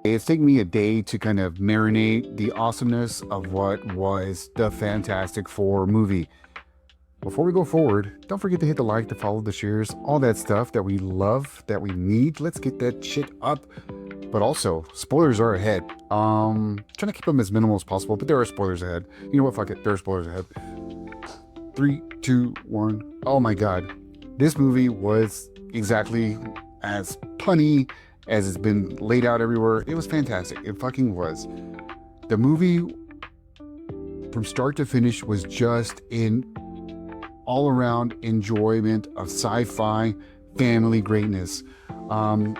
It's taken me a day to kind of marinate the awesomeness of what was the Fantastic Four movie. Before we go forward, don't forget to hit the like, the follow, the shares, all that stuff that we love, that we need. Let's get that shit up. But also, spoilers are ahead. Trying to keep them as minimal as possible, but there are spoilers ahead. You know what? Fuck it. There are spoilers ahead. Three, two, one. Oh my god. This movie was exactly as punny as it's been laid out everywhere. It was fantastic. It fucking was. The movie from start to finish was just in all around enjoyment of sci-fi family greatness. Um,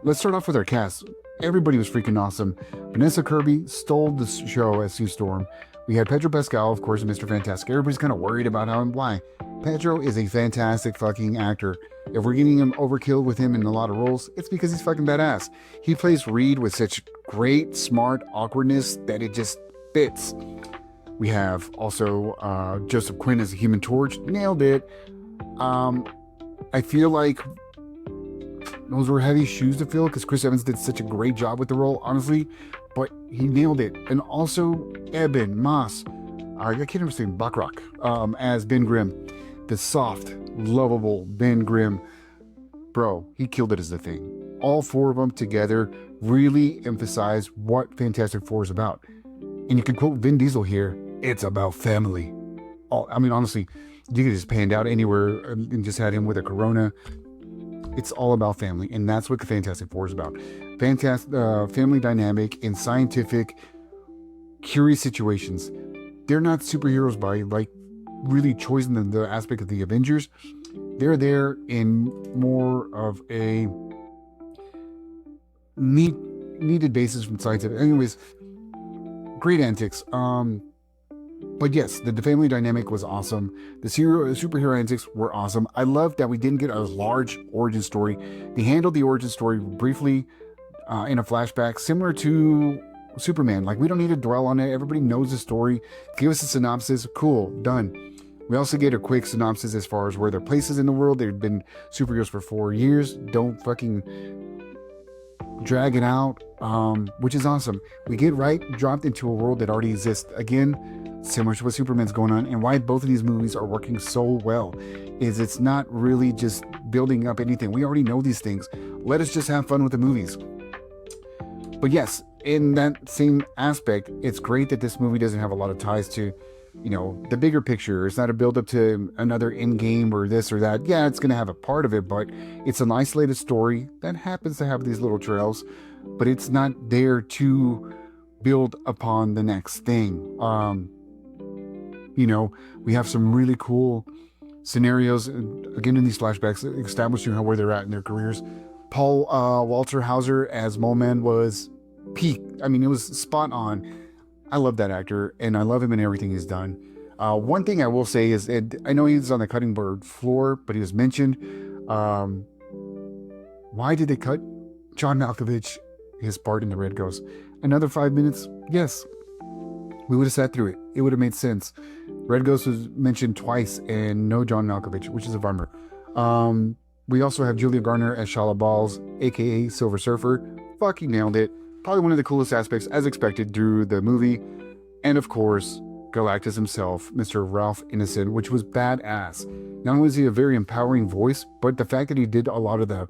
let's start off with our cast. Everybody was freaking awesome. Vanessa Kirby stole the show as Sue Storm. We had Pedro Pascal, of course, Mr. Fantastic. Everybody's kind of worried about how and why. Pedro is a fantastic fucking actor. If we're getting him overkill with him in a lot of roles, it's because he's fucking badass. He plays Reed with such great, smart awkwardness that it just fits. We have also Joseph Quinn as a Human Torch. Nailed it. I feel like those were heavy shoes to fill because Chris Evans did such a great job with the role, honestly. But he nailed it. And also Eben Moss, I can't even say Bachrach, as Ben Grimm, the soft, lovable Ben Grimm. Bro, he killed it as the Thing. All four of them together really emphasize what Fantastic Four is about. And you can quote Vin Diesel here, it's about family. I mean, honestly, you could just panned out anywhere and just had him with a Corona. It's all about family, and that's what the Fantastic Four is about. Fantastic family dynamic in scientific, curious situations. They're not superheroes by like really choosing the aspect of the Avengers. They're there in more of a needed basis from scientific. Anyways, great antics. But yes, the family dynamic was awesome. The superhero antics were awesome. I love that we didn't get a large origin story. They handled the origin story briefly in a flashback, similar to Superman. Like, we don't need to dwell on it. Everybody knows the story. Give us a synopsis. Cool, done. We also get a quick synopsis as far as where their places in the world. They've been superheroes for 4 years. Don't fucking drag it out, which is awesome. We get dropped into a world that already exists. Again, similar to what Superman's going on, and why both of these movies are working so well is it's not really just building up anything. We already know these things. Let us just have fun with the movies. But yes, in that same aspect, it's great that this movie doesn't have a lot of ties to, the bigger picture. It's not a build up to another end game or this or that. Yeah, it's going to have a part of it, but it's an isolated story that happens to have these little trails, but it's not there to build upon the next thing. We have some really cool scenarios, again, in these flashbacks, establishing where they're at in their careers. Paul Walter Hauser as Mole Man was peak. I mean, it was spot on. I love that actor, and I love him in everything he's done. One thing I will say is, I know he's on the cutting board floor, but he was mentioned. Why did they cut John Malkovich, his part in The Red Ghost? Another 5 minutes? Yes. We would have sat through it. It would have made sense. Red Ghost was mentioned twice, and no John Malkovich, which is a bummer. We also have Julia Garner as Shala Balls, aka Silver Surfer. Fucking nailed it. Probably one of the coolest aspects, as expected, through the movie. And of course, Galactus himself, Mr. Ralph Ineson, which was badass. Not only was he a very empowering voice, but the fact that he did a lot of the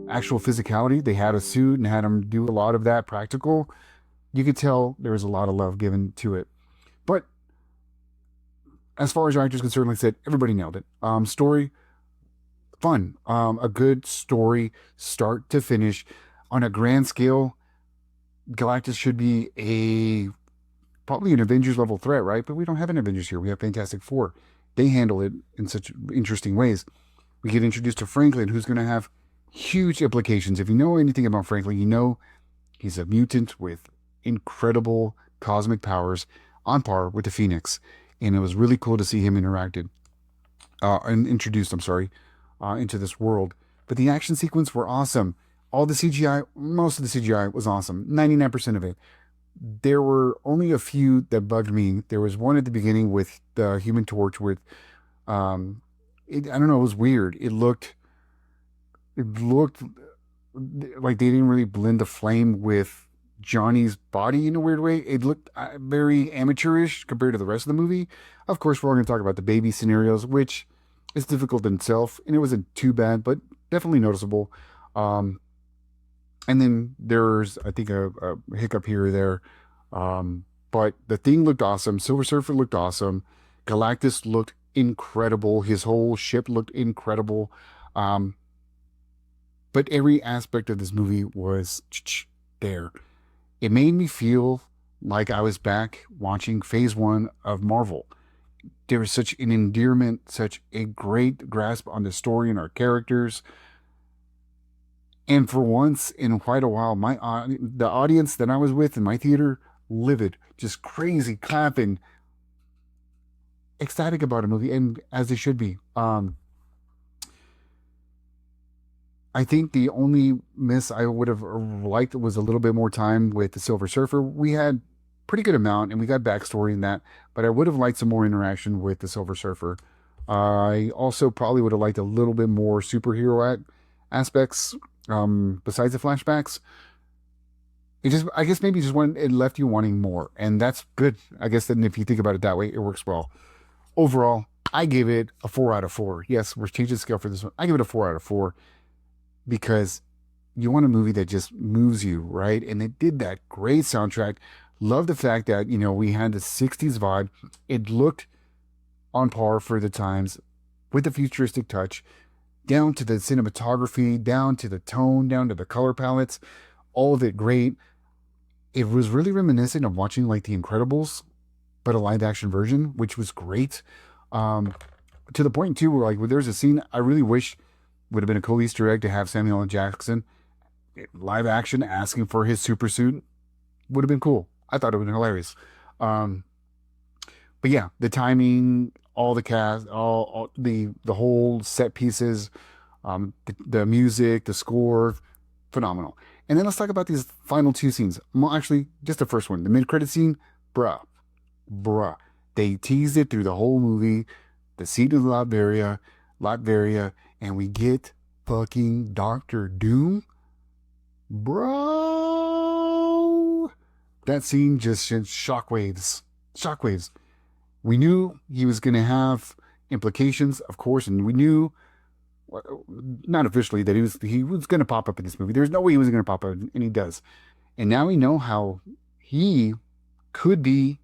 actual physicality, they had a suit and had him do a lot of that practical, you could tell there was a lot of love given to it. But as far as our actors concerned, like I said, everybody nailed it. Story, fun. A good story, start to finish. On a grand scale, Galactus should be probably an Avengers level threat, right? But we don't have an Avengers here. We have Fantastic Four. They handle it in such interesting ways. We get introduced to Franklin, who's going to have huge implications. If you know anything about Franklin, you know he's a mutant with incredible cosmic powers on par with the Phoenix. And it was really cool to see him introduced, into this world. But the action sequence were awesome. All the CGI, most of the CGI was awesome. 99% of it. There were only a few that bugged me. There was one at the beginning with the Human Torch with, I don't know, it was weird. It looked like they didn't really blend the flame with Johnny's body in a weird way. It looked very amateurish compared to the rest of the movie. Of course, we're going to talk about the baby scenarios, which is difficult in itself, and it wasn't too bad, but definitely noticeable. Um, and then there's, I think, a hiccup here or there. But the thing looked awesome. Silver Surfer looked awesome. Galactus looked incredible. His whole ship looked incredible. Um, but every aspect of this movie was there. It made me feel like I was back watching phase one of Marvel. There was such an endearment, such a great grasp on the story and our characters. And for once in quite a while, the audience that I was with in my theater, livid, just crazy, clapping, ecstatic about a movie, and as they should be. I think the only miss I would have liked was a little bit more time with the Silver Surfer. We had pretty good amount, and we got backstory in that, but I would have liked some more interaction with the Silver Surfer. I also probably would have liked a little bit more aspects besides the flashbacks. I guess maybe just it left you wanting more, and that's good. I guess then if you think about it that way, it works well. Overall, I give it a 4 out of 4. Yes, we're changing the scale for this one. I give it a 4 out of 4 because you want a movie that just moves you, right? And it did that. Great soundtrack. Love the fact that, we had the 60s vibe. It looked on par for the times with the futuristic touch, down to the cinematography, down to the tone, down to the color palettes, all of it great. It was really reminiscent of watching like The Incredibles, but a live action version, which was great. To the point too, where there's a scene I really wish would have been a cool Easter egg to have Samuel L. Jackson live action asking for his super suit. Would have been cool. I thought it would have been hilarious. But yeah, the timing, all the cast, all the whole set pieces, the music, the score, phenomenal. And then let's talk about these final two scenes. Well, actually, just the first one, the mid-credit scene, bruh. They teased it through the whole movie. The seat of Latveria, and we get fucking Doctor Doom, bro. That scene just sent shockwaves. We knew he was going to have implications, of course, and we knew, not officially, that he was going to pop up in this movie. There's no way he was going to pop up, and he does. And now we know how he could be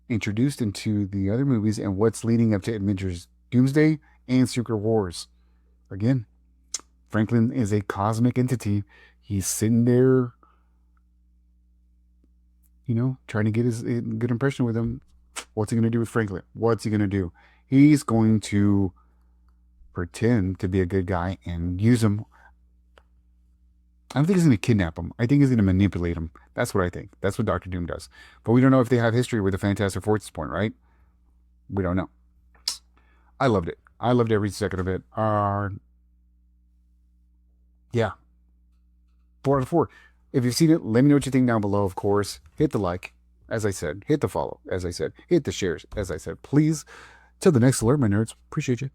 introduced into the other movies and what's leading up to Avengers Doomsday and Secret Wars. Again, Franklin is a cosmic entity. He's sitting there, trying to get his good impression with him. What's he going to do with Franklin? What's he going to do? He's going to pretend to be a good guy and use him. I don't think he's going to kidnap him. I think he's going to manipulate him. That's what I think. That's what Doctor Doom does. But we don't know if they have history with the Fantastic Four at this point, right? We don't know. I loved it. I loved every second of it. Yeah. 4 out of 4. If you've seen it, let me know what you think down below, of course. Hit the like, as I said. Hit the follow, as I said. Hit the shares, as I said. Please. Till the next alert, my nerds. Appreciate you.